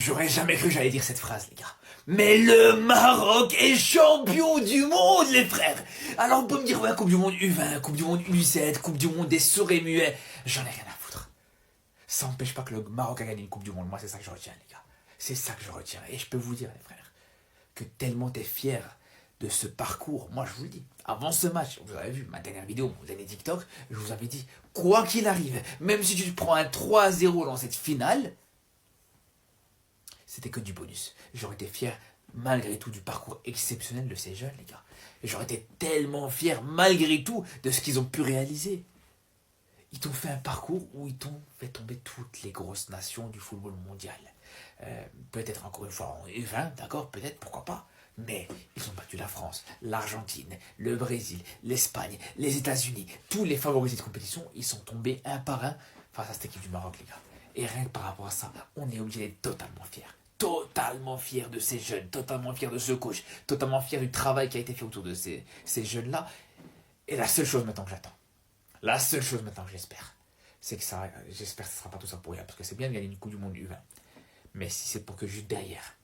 J'aurais jamais cru que j'allais dire cette phrase, les gars. Mais le Maroc est champion du monde, les frères. Alors on peut me dire, ouais, Coupe du Monde U20, Coupe du Monde U17, Coupe du Monde des sourds et muets. J'en ai rien à foutre. Ça n'empêche pas que le Maroc a gagné une Coupe du Monde. Moi, c'est ça que je retiens, les gars. C'est ça que je retiens. Et je peux vous dire, les frères, que tellement t'es fier de ce parcours. Moi, je vous le dis, avant ce match, vous avez vu ma dernière vidéo, mon dernier TikTok, je vous avais dit, quoi qu'il arrive, même si tu te prends un 3-0 dans cette finale, c'était que du bonus. J'aurais été fier, malgré tout, du parcours exceptionnel de ces jeunes, les gars. Et j'aurais été tellement fier, malgré tout, de ce qu'ils ont pu réaliser. Ils t'ont fait un parcours où ils t'ont fait tomber toutes les grosses nations du football mondial. Peut-être encore une fois en U20, d'accord, peut-être, pourquoi pas. Mais ils ont battu la France, l'Argentine, le Brésil, l'Espagne, les États-Unis. Tous les favoris de cette compétition, ils sont tombés un par un face à cette équipe du Maroc, les gars. Et rien que par rapport à ça, on est obligé d'être totalement fiers. Totalement fiers de ces jeunes, totalement fiers de ce coach, totalement fiers du travail qui a été fait autour de ces jeunes-là. Et la seule chose maintenant que j'attends, la seule chose maintenant que j'espère, c'est que ça, j'espère que ce ne sera pas tout ça pour rien, parce que c'est bien de gagner une Coupe du Monde U20. Mais si c'est pour que juste derrière,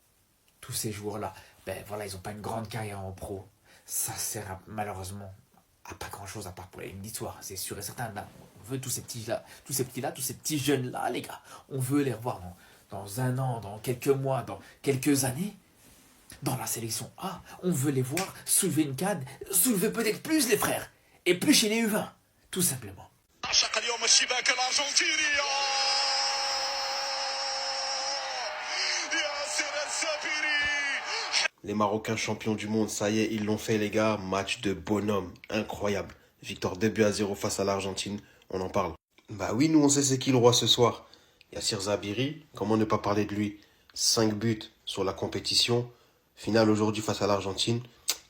tous ces joueurs-là, ben voilà, ils n'ont pas une grande carrière en pro, ça sert malheureusement à pas grand-chose à part pour une histoire, c'est sûr et certain. Là, on veut tous ces petits-là, tous ces petits jeunes-là, les gars, on veut les revoir dans un an, dans quelques mois, dans quelques années, dans la sélection A. On veut les voir soulever une canne, soulever peut-être plus les frères, et plus chez les U20, tout simplement. Les Marocains champions du monde, ça y est, ils l'ont fait les gars. Match de bonhomme, incroyable. Victoire 2-0 face à l'Argentine, on en parle. Bah oui, nous on sait c'est qui le roi ce soir. Yassir Zabiri, comment ne pas parler de lui. 5 buts sur la compétition. Finale aujourd'hui face à l'Argentine.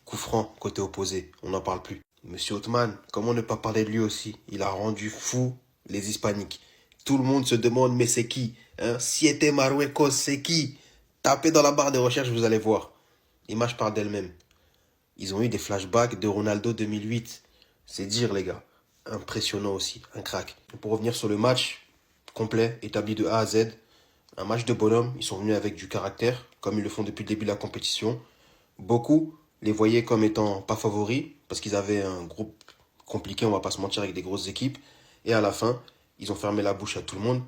Coup franc côté opposé, on n'en parle plus. Monsieur Othman, comment ne pas parler de lui aussi. Il a rendu fou les Hispaniques. Tout le monde se demande mais c'est qui, hein? Siete Marruecos, c'est qui? Tapez dans la barre de recherche, vous allez voir. L'image parle d'elle-même. Ils ont eu des flashbacks de Ronaldo 2008. C'est dire, les gars. Impressionnant aussi. Un crack. Pour revenir sur le match complet, établi de A à Z, un match de bonhomme. Ils sont venus avec du caractère, comme ils le font depuis le début de la compétition. Beaucoup les voyaient comme étant pas favoris, parce qu'ils avaient un groupe compliqué, on va pas se mentir, avec des grosses équipes. Et à la fin, ils ont fermé la bouche à tout le monde.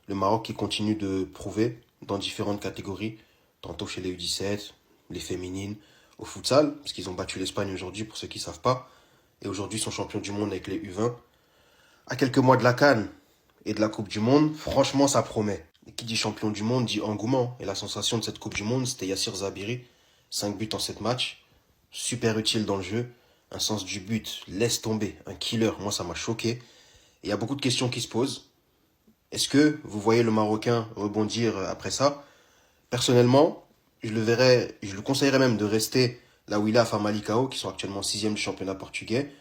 Le Maroc qui continue de prouver dans différentes catégories, tantôt chez les U17, les féminines, au futsal, parce qu'ils ont battu l'Espagne aujourd'hui, pour ceux qui ne savent pas. Et aujourd'hui, ils sont champions du monde avec les U20. À quelques mois de la CAN et de la Coupe du Monde, franchement, ça promet. Et qui dit champion du monde dit engouement. Et la sensation de cette Coupe du Monde, c'était Yassir Zabiri. 5 buts en 7 matchs. Super utile dans le jeu. Un sens du but, laisse tomber. Un killer, moi, ça m'a choqué. Et il y a beaucoup de questions qui se posent. Est-ce que vous voyez le Marocain rebondir après ça? Personnellement, je le conseillerais même de rester là où il est à Famalicão, qui sont actuellement 6e du championnat portugais.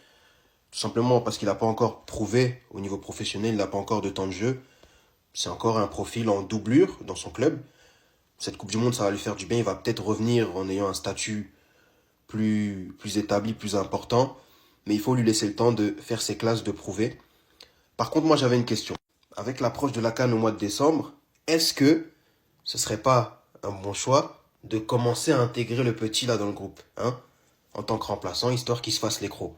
Tout simplement parce qu'il n'a pas encore prouvé au niveau professionnel, il n'a pas encore de temps de jeu. C'est encore un profil en doublure dans son club. Cette Coupe du Monde, ça va lui faire du bien. Il va peut-être revenir en ayant un statut plus établi, plus important. Mais il faut lui laisser le temps de faire ses classes, de prouver. Par contre, moi, j'avais une question. Avec l'approche de la CAN au mois de décembre, est-ce que ce serait pas un bon choix de commencer à intégrer le petit là dans le groupe, hein, en tant que remplaçant, histoire qu'il se fasse l'écro?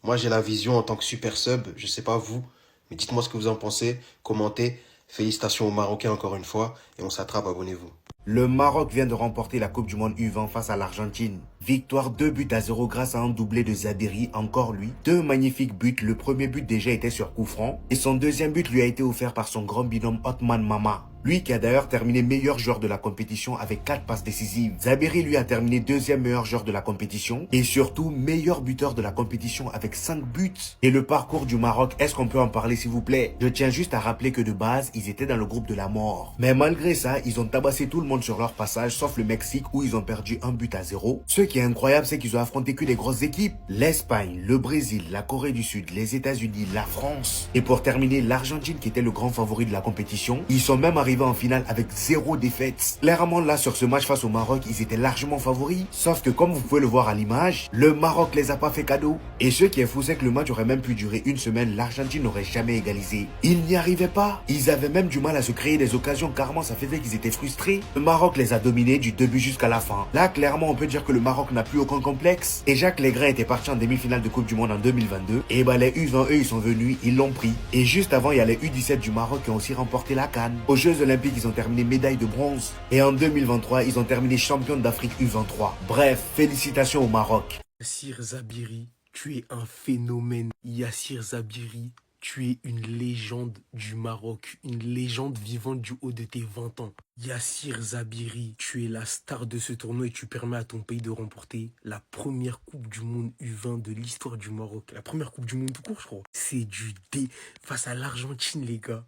Moi, j'ai la vision en tant que super sub, je sais pas vous, mais dites-moi ce que vous en pensez, commentez. Félicitations aux Marocains encore une fois, et on s'attrape, abonnez-vous. Le Maroc vient de remporter la Coupe du Monde U20 face à l'Argentine. Victoire 2-0 grâce à un doublé de Zabiri, encore lui. 2 magnifiques buts, le premier but déjà était sur coup franc. Et son deuxième but lui a été offert par son grand binôme Othman Mama. Lui qui a d'ailleurs terminé meilleur joueur de la compétition avec 4 passes décisives. Zabiri lui a terminé 2e meilleur joueur de la compétition. Et surtout meilleur buteur de la compétition avec 5 buts. Et le parcours du Maroc, est-ce qu'on peut en parler s'il vous plaît? Je tiens juste à rappeler que de base, ils étaient dans le groupe de la mort. Mais malgré ça, ils ont tabassé tout le monde sur leur passage, sauf le Mexique où ils ont perdu 1-0. Ce qui est incroyable, c'est qu'ils ont affronté que des grosses équipes. L'Espagne, le Brésil, la Corée du Sud, les États-Unis, la France. Et pour terminer, l'Argentine qui était le grand favori de la compétition. Ils sont même arrivés en finale avec 0 défaite. Clairement là, sur ce match face au Maroc, ils étaient largement favoris. Sauf que comme vous pouvez le voir à l'image, le Maroc les a pas fait cadeau. Et ce qui est fou, c'est que le match aurait même pu durer une semaine. L'Argentine n'aurait jamais égalisé. Ils n'y arrivaient pas. Ils avaient même du mal à se créer des occasions. Carrément, ça faisait qu'ils étaient frustrés. Le Maroc les a dominés du début jusqu'à la fin. Là, clairement, on peut dire que le Maroc n'a plus aucun complexe. Et Jacques Legras était parti en demi-finale de Coupe du Monde en 2022. Et bah les U20, eux, ils sont venus, ils l'ont pris. Et juste avant, il y a les U17 du Maroc qui ont aussi remporté la CAN. Aux Jeux Olympiques, ils ont terminé médaille de bronze. Et en 2023, ils ont terminé champion d'Afrique U23. Bref, félicitations au Maroc. Yassir Zabiri, tu es un phénomène. Yassir Zabiri, tu es une légende du Maroc, une légende vivante du haut de tes 20 ans. Yassir Zabiri, tu es la star de ce tournoi et tu permets à ton pays de remporter la première Coupe du Monde U20 de l'histoire du Maroc. La première Coupe du Monde tout court, je crois. C'est du dé face à l'Argentine, les gars.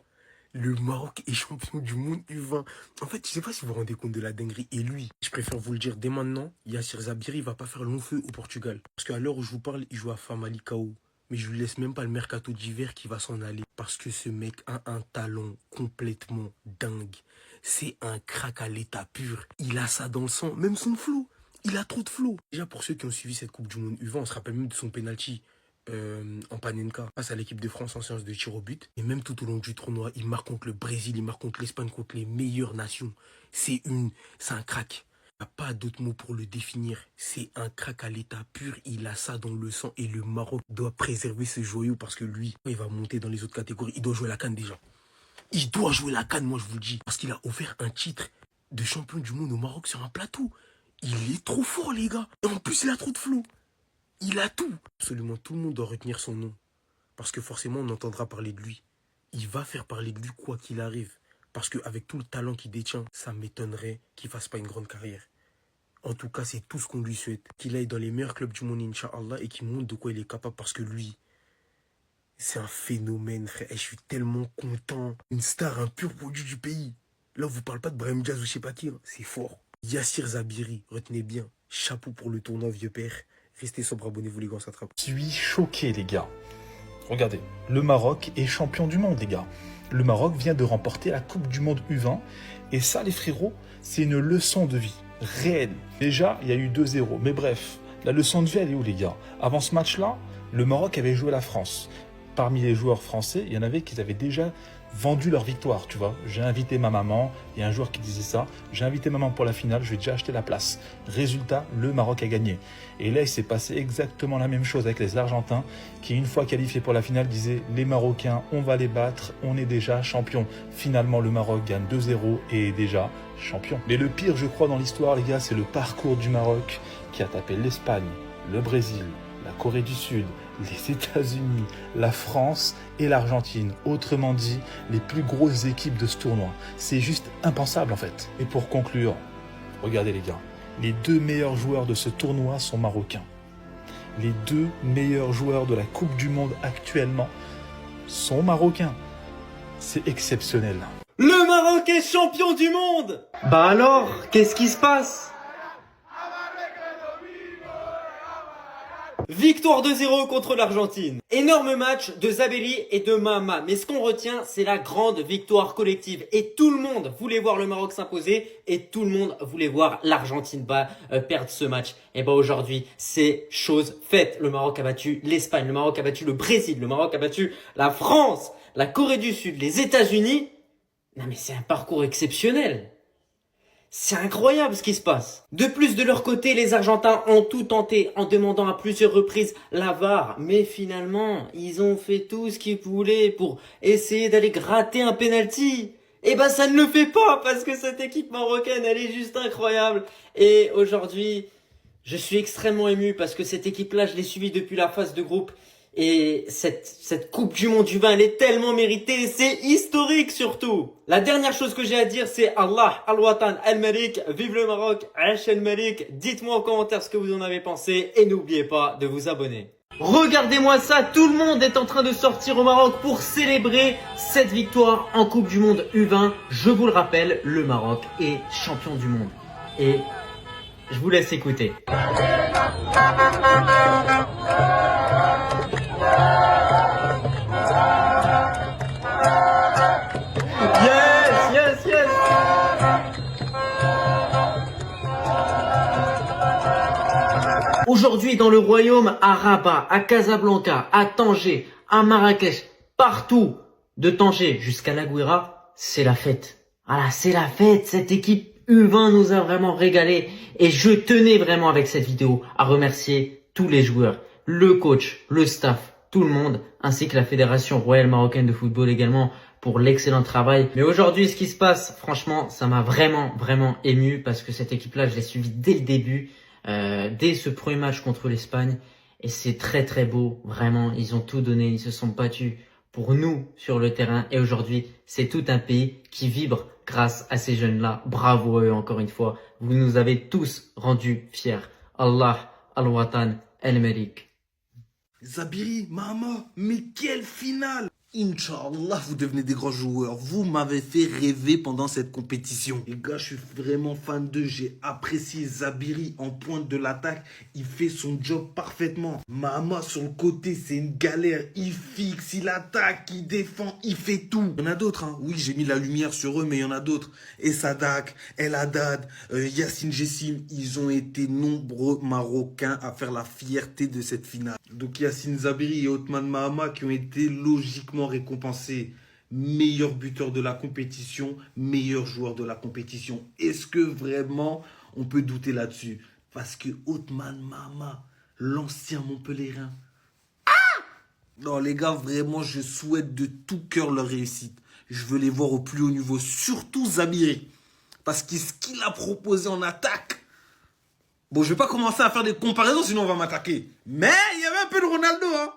Le Maroc est champion du monde U20. En fait, je sais pas si vous vous rendez compte de la dinguerie. Et lui, je préfère vous le dire dès maintenant, Yassir Zabiri va pas faire long feu au Portugal. Parce qu'à l'heure où je vous parle, il joue à Famalicão. Mais je lui laisse même pas le mercato d'hiver qui va s'en aller. Parce que ce mec a un talent complètement dingue. C'est un crack à l'état pur. Il a ça dans le sang. Même son flow. Il a trop de flow. Déjà, pour ceux qui ont suivi cette Coupe du Monde U20, on se rappelle même de son penalty en Panenka face à l'équipe de France en séance de tir au but. Et même tout au long du tournoi, il marque contre le Brésil, il marque contre l'Espagne, contre les meilleures nations. C'est un crack. Il n'y a pas d'autre mot pour le définir. C'est un crack à l'état pur. Il a ça dans le sang et le Maroc doit préserver ce joyau parce que lui, il va monter dans les autres catégories. Il doit jouer la CAN déjà. Il doit jouer la CAN, moi je vous le dis. Parce qu'il a offert un titre de champion du monde au Maroc sur un plateau. Il est trop fort, les gars. Et en plus, il a trop de flow. Il a tout. Absolument tout le monde doit retenir son nom. Parce que forcément, on entendra parler de lui. Il va faire parler de lui quoi qu'il arrive. Parce qu'avec tout le talent qu'il détient, ça m'étonnerait qu'il fasse pas une grande carrière. En tout cas, c'est tout ce qu'on lui souhaite. Qu'il aille dans les meilleurs clubs du monde, Inch'Allah, et qu'il montre de quoi il est capable. Parce que lui, c'est un phénomène, frère. Et je suis tellement content. Une star, un pur produit du pays. Là, on vous parle pas de Brahim Diaz ou je sais pas qui. Hein. C'est fort. Yassir Zabiri, retenez bien. Chapeau pour le tournoi, vieux père. Restez sobre, abonnez-vous les gars, on s'attrape. Je suis choqué les gars. Regardez, le Maroc est champion du monde les gars. Le Maroc vient de remporter la Coupe du Monde U20. Et ça les frérots, c'est une leçon de vie réelle. Déjà, il y a eu 2-0. Mais bref, la leçon de vie elle est où les gars? Avant ce match-là, le Maroc avait joué la France. Parmi les joueurs français, il y en avait qui avaient déjà vendu leur victoire, tu vois. J'ai invité ma maman, il y a un joueur qui disait ça, j'ai invité maman pour la finale, je vais déjà acheter la place. Résultat, le Maroc a gagné. Et là, il s'est passé exactement la même chose avec les Argentins, qui une fois qualifiés pour la finale, disaient les Marocains, on va les battre, on est déjà champion. Finalement, le Maroc gagne 2-0 et est déjà champion. Mais le pire, je crois, dans l'histoire, les gars, c'est le parcours du Maroc, qui a tapé l'Espagne, le Brésil, la Corée du Sud, les États-Unis, la France et l'Argentine. Autrement dit, les plus grosses équipes de ce tournoi. C'est juste impensable en fait. Et pour conclure, regardez les gars, les 2 meilleurs joueurs de ce tournoi sont marocains. Les 2 meilleurs joueurs de la Coupe du Monde actuellement sont marocains. C'est exceptionnel. Le Maroc est champion du monde! Bah alors, qu'est-ce qui se passe? Victoire 2-0 contre l'Argentine. Énorme match de Zabiri et de Mahama. Mais ce qu'on retient, c'est la grande victoire collective. Et tout le monde voulait voir le Maroc s'imposer. Et tout le monde voulait voir l'Argentine perdre ce match. Et bah aujourd'hui, c'est chose faite. Le Maroc a battu l'Espagne. Le Maroc a battu le Brésil. Le Maroc a battu la France, la Corée du Sud, les États-Unis. Non mais c'est un parcours exceptionnel. C'est incroyable ce qui se passe. De plus, de leur côté, les Argentins ont tout tenté en demandant à plusieurs reprises la VAR. Mais finalement, ils ont fait tout ce qu'ils voulaient pour essayer d'aller gratter un penalty. Et ben ça ne le fait pas parce que cette équipe marocaine, elle est juste incroyable. Et aujourd'hui, je suis extrêmement ému parce que cette équipe-là, je l'ai suivie depuis la phase de groupe. Et cette Coupe du Monde du vin, elle est tellement méritée, c'est historique surtout. La dernière chose que j'ai à dire, c'est Allah, Al-Watan, Al-Malik, vive le Maroc, Ash Al-Malik. Dites-moi en commentaire ce que vous en avez pensé et n'oubliez pas de vous abonner. Regardez-moi ça, tout le monde est en train de sortir au Maroc pour célébrer cette victoire en Coupe du Monde U20. Je vous le rappelle, le Maroc est champion du monde. Et Je vous laisse écouter. Yes, yes, yes. Aujourd'hui, dans le royaume, à Rabat, à Casablanca, à Tanger, à Marrakech, partout, de Tanger jusqu'à La Guira, c'est la fête. Voilà, c'est la fête. Cette équipe U20 nous a vraiment régalé. Et je tenais vraiment avec cette vidéo à remercier tous les joueurs, le coach, le staff, tout le monde, ainsi que la Fédération Royale Marocaine de Football également pour l'excellent travail. Mais aujourd'hui, ce qui se passe, franchement, ça m'a vraiment ému parce que cette équipe-là, je l'ai suivie dès le début, dès ce premier match contre l'Espagne. Et c'est très beau, vraiment. Ils ont tout donné, ils se sont battus pour nous sur le terrain. Et aujourd'hui, c'est tout un pays qui vibre grâce à ces jeunes-là. Bravo à eux encore une fois. Vous nous avez tous rendus fiers. Allah, Al-Watan, El-Merik. Zabiri, Mahama, mais quelle finale! Inch'Allah, vous devenez des grands joueurs. Vous m'avez fait rêver pendant cette compétition. Les gars, je suis vraiment fan d'eux. J'ai apprécié Zabiri en pointe de l'attaque. Il fait son job parfaitement. Mahama sur le côté, c'est une galère. Il fixe, il attaque, il défend, il fait tout. Il y en a d'autres, hein. Oui, j'ai mis la lumière sur eux, mais il y en a d'autres. Et Sadak, El Haddad, Yassine Jessim, ils ont été nombreux Marocains à faire la fierté de cette finale. Donc Yassine Zabiri et Othman Mahama qui ont été logiquement récompensés. Meilleur buteur de la compétition, meilleur joueur de la compétition. Est-ce que vraiment on peut douter là-dessus? Parce que Othman Mahama, l'ancien Montpellierin. Non les gars, vraiment je souhaite de tout cœur leur réussite. Je veux les voir au plus haut niveau, surtout Zabiri. Parce que ce qu'il a proposé en attaque. Bon, je vais pas commencer à faire des comparaisons, sinon on va m'attaquer. Mais il y avait un peu de Ronaldo, hein.